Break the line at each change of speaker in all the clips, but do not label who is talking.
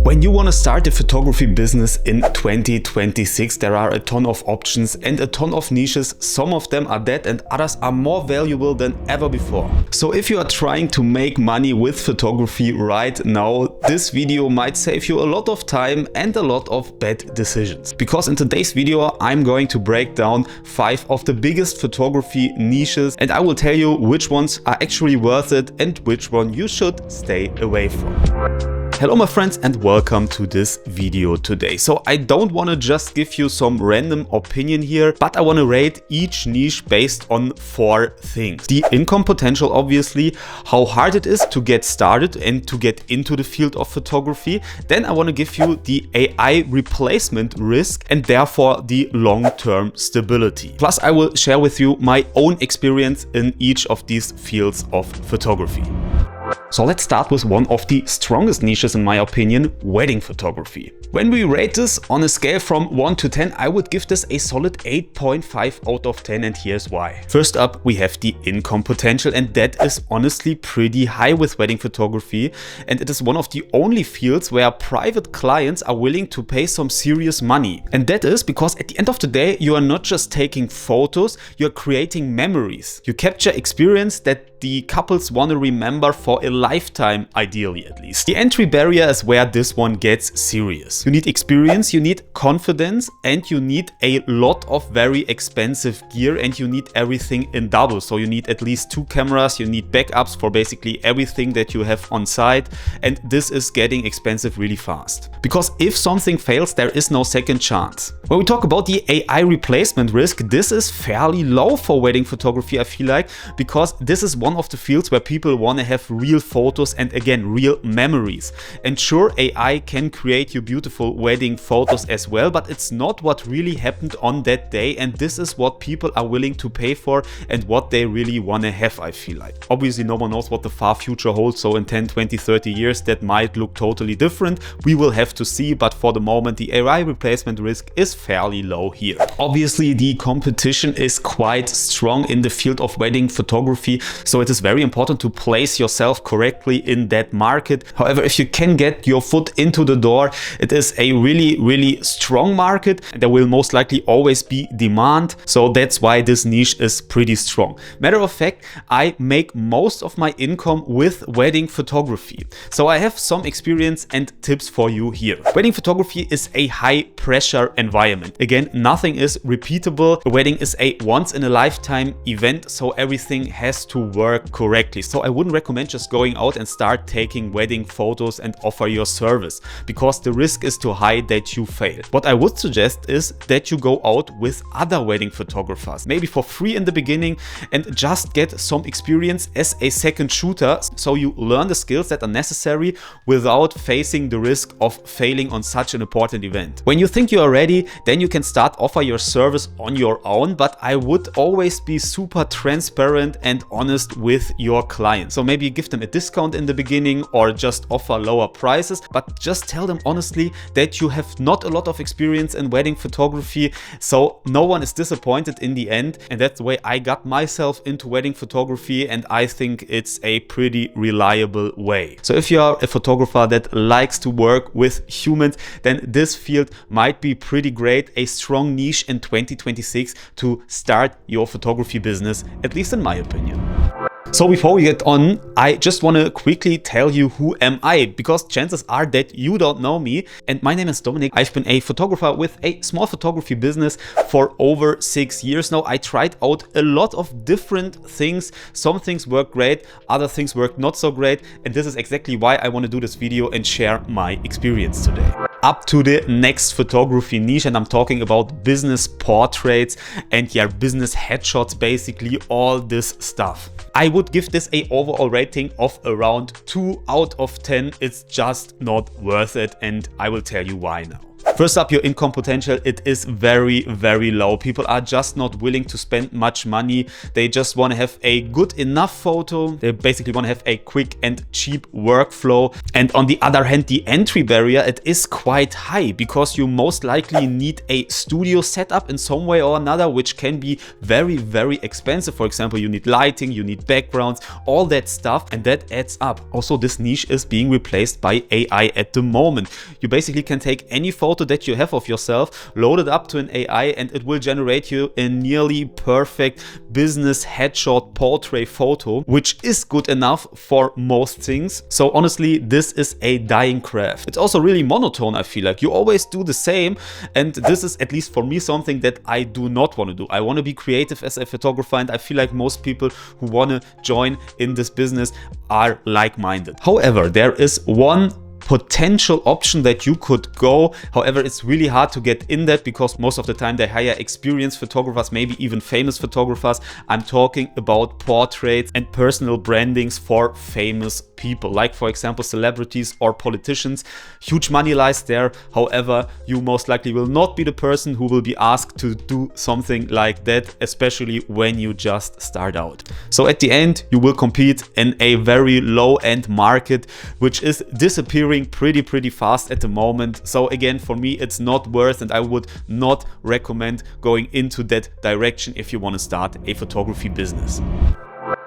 When you want to start a photography business in 2026, there are a ton of options and a ton of niches. Some of them are dead and others are more valuable than ever before. So if you are trying to make money with photography right now, this video might save you a lot of time and a lot of bad decisions. Because in today's video, I'm going to break down 5 of the biggest photography niches and I will tell you which ones are actually worth it and which one you should stay away from. Hello my friends and welcome to this video today. So I don't want to just give you some random opinion here, but I want to rate each niche based on 4 things. The income potential, obviously, how hard it is to get started and to get into the field of photography. Then I want to give you the AI replacement risk and therefore the long-term stability. Plus I will share with you my own experience in each of these fields of photography. So let's start with one of the strongest niches in my opinion, wedding photography. When we rate this on a scale from 1 to 10, I would give this a solid 8.5 out of 10 and here's why. First up, we have the income potential and that is honestly pretty high with wedding photography and it is one of the only fields where private clients are willing to pay some serious money. And that is because at the end of the day, you are not just taking photos, you're creating memories. You capture experience that the couples want to remember for a lifetime, ideally at least. The entry barrier is where this one gets serious. You need experience, you need confidence, and you need a lot of very expensive gear and you need everything in double. So you need at least 2 cameras, you need backups for basically everything that you have on site, and this is getting expensive really fast. Because if something fails, there is no second chance. When we talk about the AI replacement risk, this is fairly low for wedding photography, I feel like, because this is one of the fields where people want to have real photos and again real memories. And sure, AI can create you beautiful wedding photos as well, but it's not what really happened on that day, and this is what people are willing to pay for and what they really want to have, I feel like. Obviously no one knows what the far future holds, so in 10, 20, 30 years that might look totally different. We will have to see, but for the moment the AI replacement risk is fairly low here. Obviously the competition is quite strong in the field of wedding photography, so it is very important to place yourself correctly in that market. However, if you can get your foot into the door, it is a really strong market and there will most likely always be demand. So that's why this niche is pretty strong. Matter of fact, I make most of my income with wedding photography. So I have some experience and tips for you here. Wedding photography is a high pressure environment. Again, nothing is repeatable. A wedding is a once in a lifetime event, so everything has to work correctly. So I wouldn't recommend just going out and start taking wedding photos and offer your service because the risk is too high that you fail. What I would suggest is that you go out with other wedding photographers, maybe for free in the beginning, and just get some experience as a second shooter so you learn the skills that are necessary without facing the risk of failing on such an important event. When you think you are ready, then you can start offer your service on your own, but I would always be super transparent and honest with your clients. So maybe give them a discount in the beginning or just offer lower prices, but just tell them honestly that you have not a lot of experience in wedding photography, so no one is disappointed in the end. And that's the way I got myself into wedding photography and I think it's a pretty reliable way. So if you are a photographer that likes to work with humans, then this field might be pretty great, a strong niche in 2026 to start your photography business, at least in my opinion. So before we get on, I just want to quickly tell you who am I, because chances are that you don't know me. And my name is Dominik. I've been a photographer with a small photography business for over 6 years now. I tried out a lot of different things. Some things work great, other things work not so great. And this is exactly why I want to do this video and share my experience today. Up to the next photography niche, and I'm talking about business portraits and business headshots, basically all this stuff. I would give this a overall rating of around 2 out of 10. It's just not worth it and I will tell you why now. First up, your income potential, it is very, very low. People are just not willing to spend much money. They just want to have a good enough photo. They basically want to have a quick and cheap workflow. And on the other hand, the entry barrier, it is quite high because you most likely need a studio setup in some way or another, which can be very, very expensive. For example, you need lighting, you need backgrounds, all that stuff, and that adds up. Also, this niche is being replaced by AI at the moment. You basically can take any photo that you have of yourself, load it up to an AI, and it will generate you a nearly perfect business headshot portrait photo, which is good enough for most things. So honestly, this is a dying craft. It's also really monotone, I feel like. You always do the same, and this is, at least for me, something that I do not want to do. I want to be creative as a photographer, and I feel like most people who want to join in this business are like-minded. However, there is one potential option that you could go. However, it's really hard to get in that because most of the time they hire experienced photographers, maybe even famous photographers. I'm talking about portraits and personal brandings for famous people, like for example celebrities or politicians. Huge money lies there. However, you most likely will not be the person who will be asked to do something like that, especially when you just start out. So at the end, you will compete in a very low-end market, which is disappearing pretty fast at the moment. So again, for me, it's not worth, and I would not recommend going into that direction if you want to start a photography business.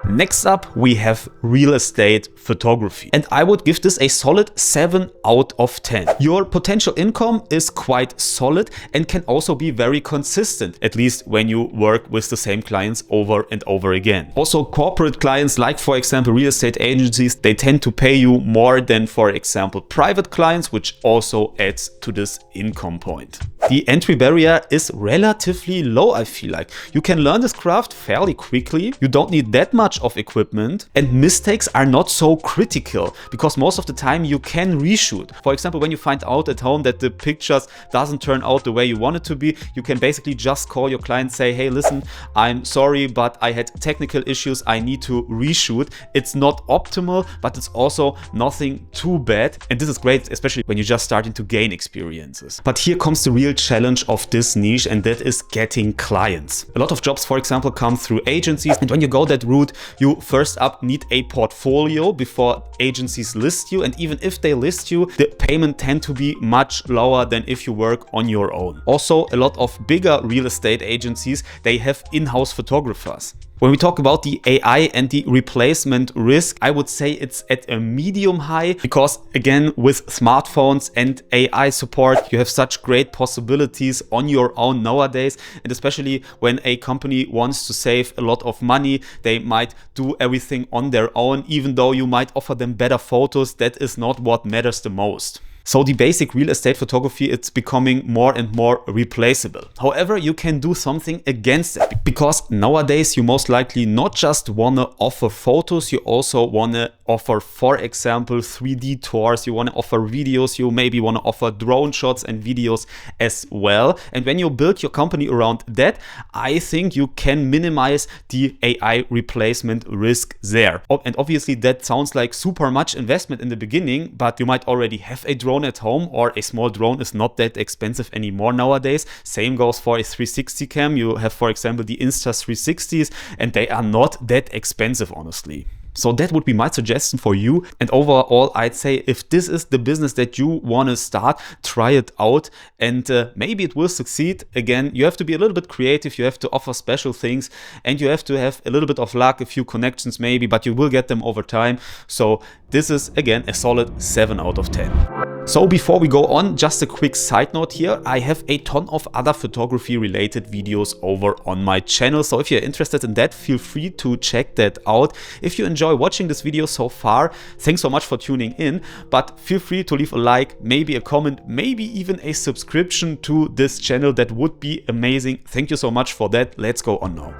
Next up, we have real estate photography, and I would give this a solid 7 out of 10. Your potential income is quite solid and can also be very consistent, at least when you work with the same clients over and over again. Also, corporate clients, like for example real estate agencies, they tend to pay you more than, for example, private clients, which also adds to this income point. The entry barrier is relatively low, I feel like. You can learn this craft fairly quickly. You don't need that much of equipment, and mistakes are not so critical because most of the time you can reshoot. For example, when you find out at home that the pictures doesn't turn out the way you want it to be, you can basically just call your client, say, hey, listen, I'm sorry, but I had technical issues, I need to reshoot. It's not optimal, but it's also nothing too bad. And this is great, especially when you're just starting to gain experiences. But here comes the real challenge of this niche, and that is getting clients. A lot of jobs, for example, come through agencies, and when you go that route, you first up need a portfolio before agencies list you, and even if they list you, the payment tend to be much lower than if you work on your own. Also, a lot of bigger real estate agencies, they have in-house photographers. When we talk about the AI and the replacement risk, I would say it's at a medium high because, again, with smartphones and AI support, you have such great possibilities on your own nowadays. And especially when a company wants to save a lot of money, they might do everything on their own, even though you might offer them better photos. That is not what matters the most. So the basic real estate photography, it's becoming more and more replaceable. However, you can do something against it because nowadays you most likely not just want to offer photos, you also want to offer, for example, 3D tours, you want to offer videos, you maybe want to offer drone shots and videos as well. And when you build your company around that, I think you can minimize the AI replacement risk there. And obviously that sounds like super much investment in the beginning, but you might already have a drone at home, or a small drone is not that expensive anymore nowadays. Same goes for a 360 cam. You have, for example, the Insta360s, and they are not that expensive, honestly. So that would be my suggestion for you. And overall, I'd say if this is the business that you want to start, try it out, and maybe it will succeed. Again, you have to be a little bit creative, you have to offer special things, and you have to have a little bit of luck, a few connections maybe, but you will get them over time. So this is, again, a solid 7 out of 10. So before we go on, just a quick side note here. I have a ton of other photography related videos over on my channel. So if you're interested in that, feel free to check that out. If you enjoy watching this video so far, thanks so much for tuning in, but feel free to leave a like, maybe a comment, maybe even a subscription to this channel. That would be amazing. Thank you so much for that. Let's go on now.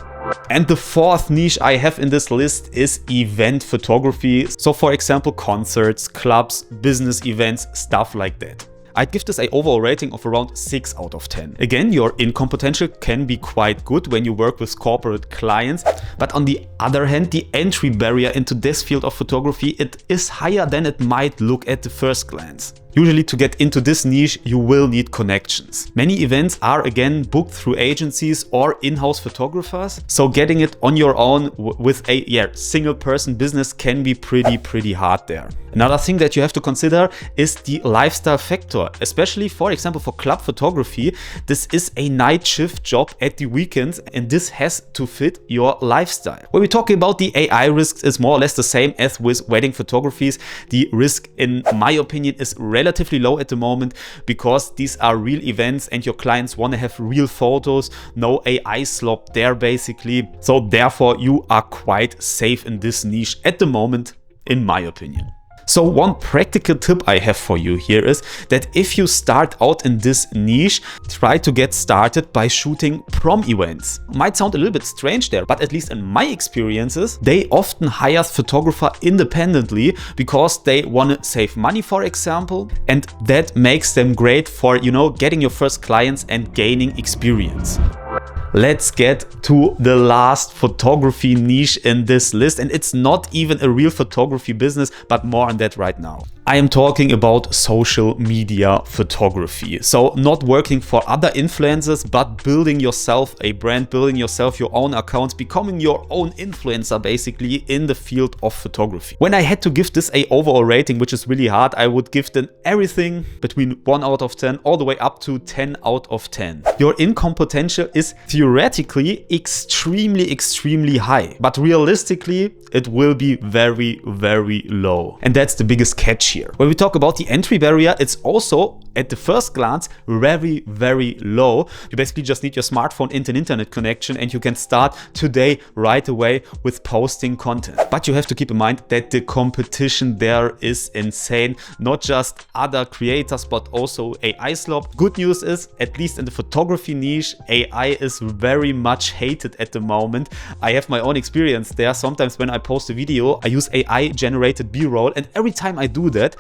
And the fourth niche I have in this list is event photography. So for example, concerts, clubs, business events, stuff like that. I'd give this an overall rating of around 6 out of 10. Again, your income potential can be quite good when you work with corporate clients, but on the other hand, the entry barrier into this field of photography, it is higher than it might look at the first glance. Usually to get into this niche, you will need connections. Many events are again booked through agencies or in-house photographers. So getting it on your own with a single person business can be pretty hard there. Another thing that you have to consider is the lifestyle factor, especially for example for club photography. This is a night shift job at the weekends and this has to fit your lifestyle. When we talk about the AI risks, is more or less the same as with wedding photographies. The risk, in my opinion, is relatively low at the moment because these are real events and your clients want to have real photos, no AI slop there basically. So therefore you are quite safe in this niche at the moment, in my opinion. So one practical tip I have for you here is that if you start out in this niche, try to get started by shooting prom events. Might sound a little bit strange there, but at least in my experiences, they often hire photographer independently because they want to save money, for example, and that makes them great for, getting your first clients and gaining experience. Let's get to the last photography niche in this list, and it's not even a real photography business, but more on that right now. I am talking about social media photography. So not working for other influencers, but building yourself a brand, building yourself your own accounts, becoming your own influencer basically in the field of photography. When I had to give this a overall rating, which is really hard, I would give them everything between 1 out of 10 all the way up to 10 out of 10. Your income potential is theoretically extremely high, but realistically it will be very low. And that's the biggest catch here. When we talk about the entry barrier, it's also at the first glance very low. You basically just need your smartphone and an internet connection and you can start today right away with posting content. But you have to keep in mind that the competition there is insane. Not just other creators, but also AI slop. Good news is, at least in the photography niche, AI is very much hated at the moment. I have my own experience there. Sometimes when I post a video, I use AI generated B-roll, and every time I do that,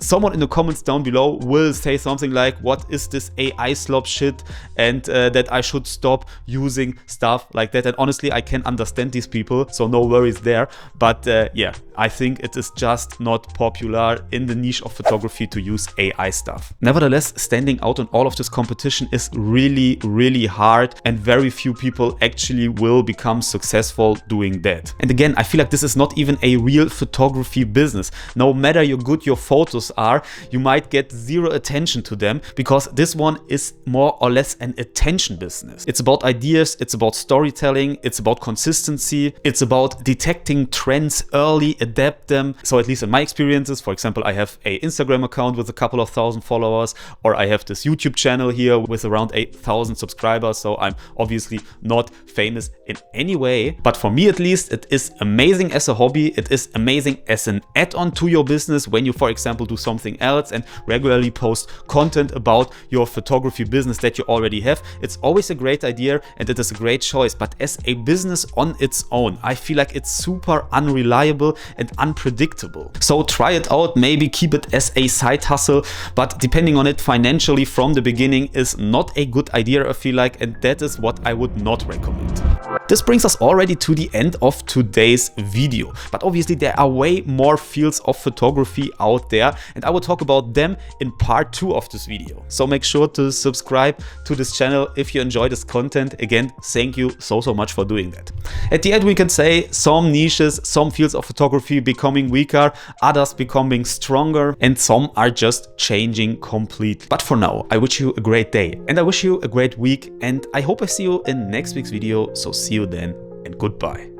someone in the comments down below will say something like, what is this AI slop shit, and that I should stop using stuff like that. And honestly, I can understand these people, so no worries there. But yeah, I think it is just not popular in the niche of photography to use AI stuff. Nevertheless, standing out on all of this competition is really hard, and very few people actually will become successful doing that. And again, I feel like this is not even a real photography business. No matter how good your photos are, you might get zero attention to them, because this one is more or less an attention business. It's about ideas, it's about storytelling, it's about consistency, it's about detecting trends early, adapt them. So at least in my experiences, for example, I have an Instagram account with a couple of thousand followers, or I have this YouTube channel here with around 8,000 subscribers. So I'm obviously not famous in any way, but for me at least, it is amazing as a hobby. It is amazing as an add-on to your business when you, for example, do something else and regularly post content about your photography business that you already have. It's always a great idea and it is a great choice, but as a business on its own, I feel like it's super unreliable and unpredictable. So try it out, maybe keep it as a side hustle, but depending on it financially from the beginning is not a good idea, I feel like, and that is what I would not recommend. This brings us already to the end of today's video, but obviously there are way more fields of photography out there, and I will talk about them in part 2 of this video. So make sure to subscribe to this channel if you enjoy this content. Again, thank you so much for doing that. At the end, we can say some niches, some fields of photography becoming weaker, others becoming stronger, and some are just changing completely. But for now, I wish you a great day and I wish you a great week, and I hope I see you in next week's video. So see you then, and goodbye.